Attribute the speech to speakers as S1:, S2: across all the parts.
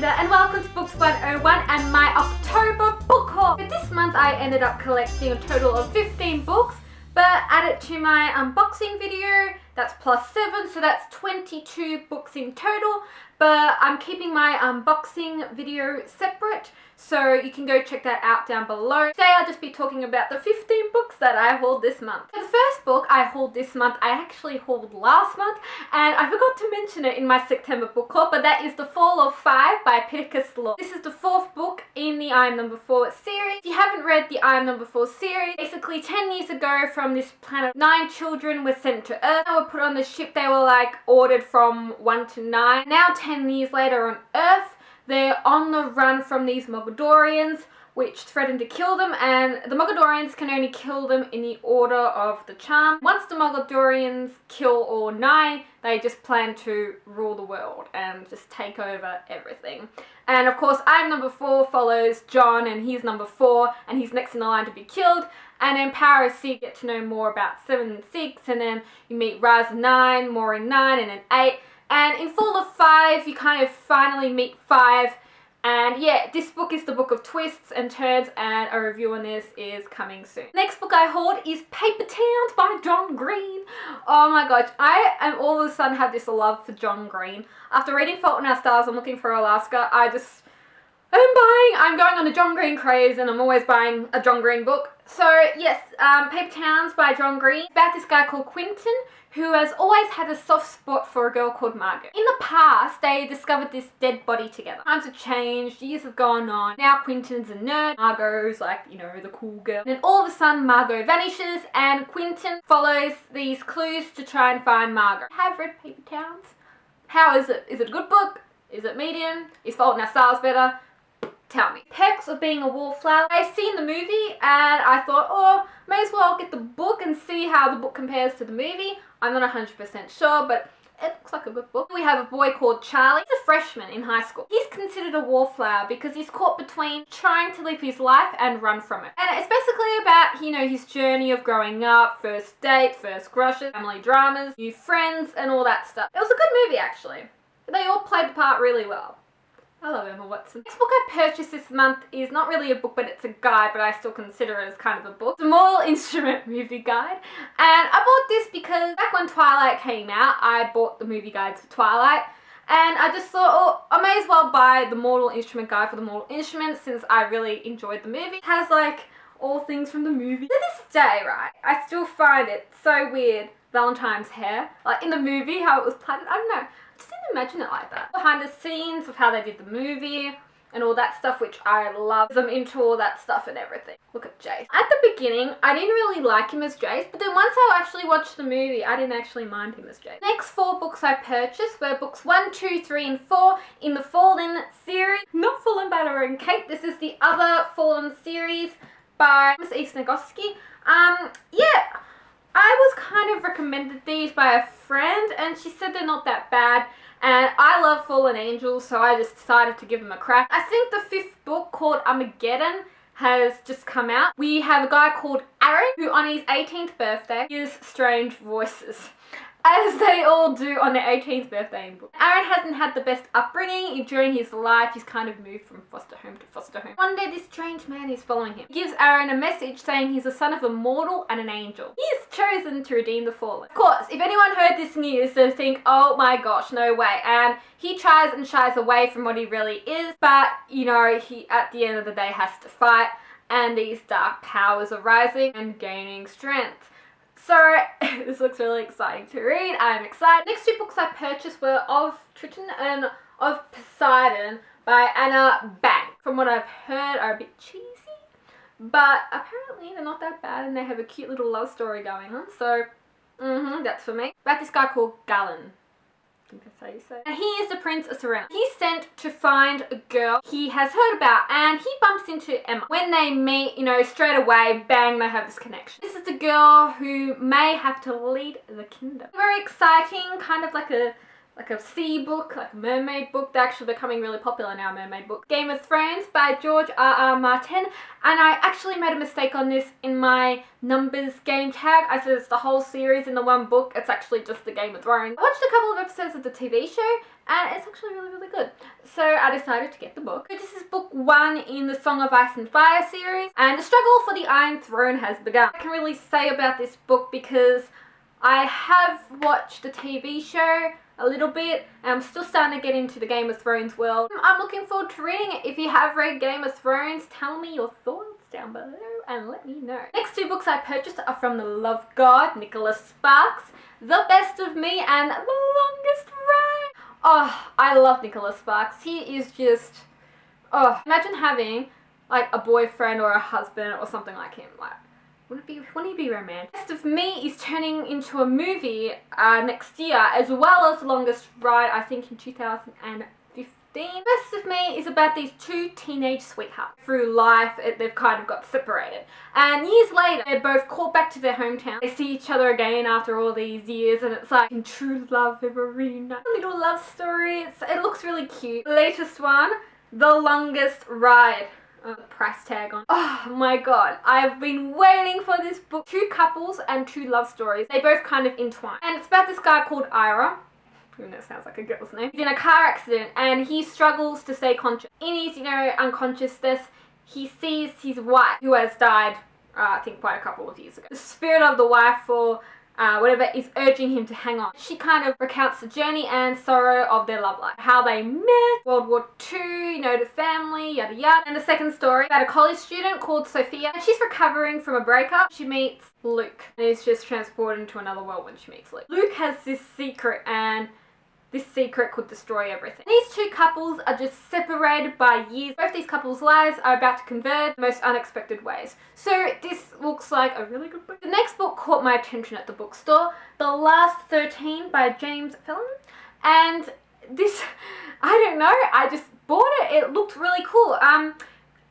S1: Amanda and welcome to Books 101 and my October book haul. For this month I ended up collecting a total of 15 books, but added to my unboxing video, that's plus 7, so that's 22 books in total. But I'm keeping my unboxing video separate, so you can go check that out down below. Today I'll just be talking about the 15 books that I hauled this month. So the first book I hauled this month, I actually hauled last month, and I forgot to mention it in my September book haul, but that is The Fall of Five by Pittacus Law. This is the 4th book in the I Am Number 4 series. If you haven't read the I Am Number 4 series, basically 10 years ago from this planet, 9 children were sent to Earth. They were put on the ship, they were like ordered from 1 to 9. Now 10 years later on Earth, they're on the run from these Mogadorians, which threaten to kill them, and the Mogadorians can only kill them in the order of the charm. Once the Mogadorians kill all 9, they just plan to rule the world and just take over everything. And of course, I'm number 4 follows John, and he's number 4, and he's next in the line to be killed. And then Power of 6, get to know more about 7 and 6, and then you meet Raz 9, more in 9, and then 8. And in Fall of 5, you kind of finally meet 5. And yeah, this book is the book of twists and turns, and a review on this is coming soon. Next book I hauled is Paper Towns by John Green. Oh my gosh, I am all of a sudden have this love for John Green. After reading Fault in Our Stars and Looking for Alaska, I'm going on a John Green craze, and I'm always buying a John Green book. So yes, Paper Towns by John Green, about this guy called Quentin, who has always had a soft spot for a girl called Margot. In the past, they discovered this dead body together. Times have changed, years have gone on. Now Quentin's a nerd, Margot's like, you know, the cool girl. And then all of a sudden Margot vanishes, and Quentin follows these clues to try and find Margot. Have read Paper Towns? How is it? Is it a good book? Is it medium? Is Fault in Our Stars better? Tell me. Perks of Being a Wallflower. I've seen the movie and I thought, oh, may as well get the book and see how the book compares to the movie. I'm not 100% sure, but it looks like a good book. We have a boy called Charlie. He's a freshman in high school. He's considered a wallflower because he's caught between trying to live his life and run from it. And it's basically about, you know, his journey of growing up, first date, first crushes, family dramas, new friends, and all that stuff. It was a good movie, actually. They all played the part really well. I love Emma Watson. Next book I purchased this month is not really a book, but it's a guide, but I still consider it as kind of a book. It's a Mortal Instrument movie guide. And I bought this because back when Twilight came out, I bought the movie guides for Twilight. And I just thought, oh, I may as well buy the Mortal Instrument guide for the Mortal Instruments since I really enjoyed the movie. It has like all things from the movie. To this day, right, I still find it so weird, Valentine's hair. Like in the movie, how it was plaited, I don't know. I just didn't imagine it like that. Behind the scenes of how they did the movie and all that stuff, which I love. I'm into all that stuff and everything. Look at Jace. At the beginning, I didn't really like him as Jace, but then once I actually watched the movie, I didn't actually mind him as Jace. Next 4 books I purchased were books 1, 2, 3, and 4 in the Fallen series. Not Fallen by Laura and Kate. This is the other Fallen series by Miss East Nagoski. Yeah. I was kind of recommended these by a friend, and she said they're not that bad, and I love Fallen Angels, so I just decided to give them a crack. I think the 5th book, called Armageddon, has just come out. We have a guy called Aaron, who on his 18th birthday hears strange voices, as they all do on their 18th birthday in book. Aaron hasn't had the best upbringing. During his life, he's kind of moved from foster home to foster home. One day, this strange man is following him. He gives Aaron a message saying he's the son of a mortal and an angel. He is chosen to redeem the fallen. Of course, if anyone heard this news, they'll think, oh my gosh, no way. And he tries and shies away from what he really is, but, you know, he, at the end of the day, has to fight, and these dark powers are rising and gaining strength. So, this looks really exciting to read. I'm excited. Next 2 books I purchased were Of Triton and Of Poseidon by Anna Bank. From what I've heard, are a bit cheesy, but apparently they're not that bad, and they have a cute little love story going on. So, that's for me. About this guy called Galen. I think that's how you say it. And he is the Prince of Serena. He's sent to find a girl he has heard about, and he bumps into Emma. When they meet, you know, straight away, bang, they have this connection. This is the girl who may have to lead the kingdom. Very exciting, kind of like a like a sea book, like a mermaid book. They're actually becoming really popular now, mermaid book. Game of Thrones by George R.R. Martin. And I actually made a mistake on this in my numbers game tag. I said it's the whole series in the one book. It's actually just the Game of Thrones. I watched a couple of episodes of the TV show and it's actually really, really good. So I decided to get the book. This is book 1 in the Song of Ice and Fire series. And the struggle for the Iron Throne has begun. I can really say about this book because I have watched the TV show a little bit, and I'm still starting to get into the Game of Thrones world. I'm looking forward to reading it. If you have read Game of Thrones, tell me your thoughts down below and let me know. Next 2 books I purchased are from the Love God, Nicholas Sparks, The Best of Me, and The Longest Ride. Oh, I love Nicholas Sparks. He is just, oh, imagine having like a boyfriend or a husband or something like him. Like, wouldn't he be romantic? Best of Me is turning into a movie next year, as well as Longest Ride, I think in 2015. Best of Me is about these 2 teenage sweethearts. Through life, they've kind of got separated. And years later, they're both called back to their hometown. They see each other again after all these years, and it's like, in true love ever reunite. A little love story. It looks really cute. The latest one, The Longest Ride. Price tag on. Oh my god, I've been waiting for this book. 2 couples and 2 love stories. They both kind of entwine. And it's about this guy called Ira. Even though it sounds like a girl's name. He's in a car accident and he struggles to stay conscious. In his, unconsciousness, he sees his wife, who has died, I think quite a couple of years ago. The spirit of the wife, or whatever, is urging him to hang on. She kind of recounts the journey and sorrow of their love life. How they met, World War II, the family, yada yada. And the second story about a college student called Sophia. And she's recovering from a breakup. She meets Luke and is just transported into another world when she meets Luke. Luke has this secret, and this secret could destroy everything. These 2 couples are just separated by years. Both these couples' lives are about to converge in the most unexpected ways. So this looks like a really good book. The next book caught my attention at the bookstore. The Last 13 by James Phelan. And this, I don't know, I just bought it. It looked really cool.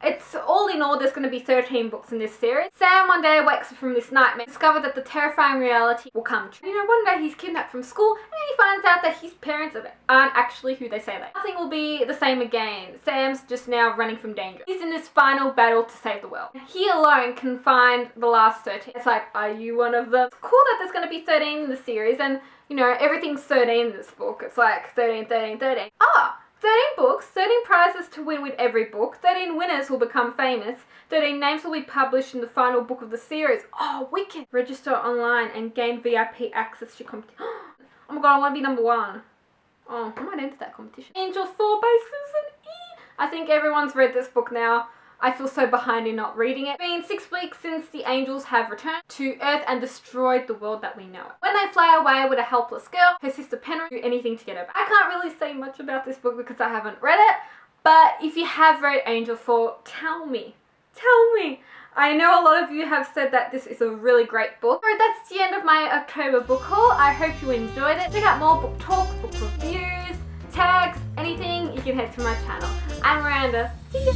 S1: It's all in all, there's going to be 13 books in this series. Sam one day wakes up from this nightmare, discovers that the terrifying reality will come true. One day he's kidnapped from school and he finds out that his parents aren't actually who they say they are. Nothing will be the same again. Sam's just now running from danger. He's in this final battle to save the world. He alone can find the last 13. It's like, are you one of them? It's cool that there's going to be 13 in the series, and everything's 13 in this book. It's like 13, 13, 13. 13 books, 13 prizes to win with every book, 13 winners will become famous, 13 names will be published in the final book of the series. Oh, wicked! Register online and gain VIP access to competition. Oh my god, I want to be number 1. Oh, I might enter that competition. Angel 4 by Susan E. I think everyone's read this book now. I feel so behind in not reading it. It's been 6 weeks since the angels have returned to Earth and destroyed the world that we know it. When they fly away with a helpless girl, her sister Penrith do anything to get her back. I can't really say much about this book because I haven't read it, but if you have read Angel 4, tell me. Tell me. I know a lot of you have said that this is a really great book. So that's the end of my October book haul. I hope you enjoyed it. Check out more book talks, book reviews, tags, anything, you can head to my channel. I'm Miranda. See ya!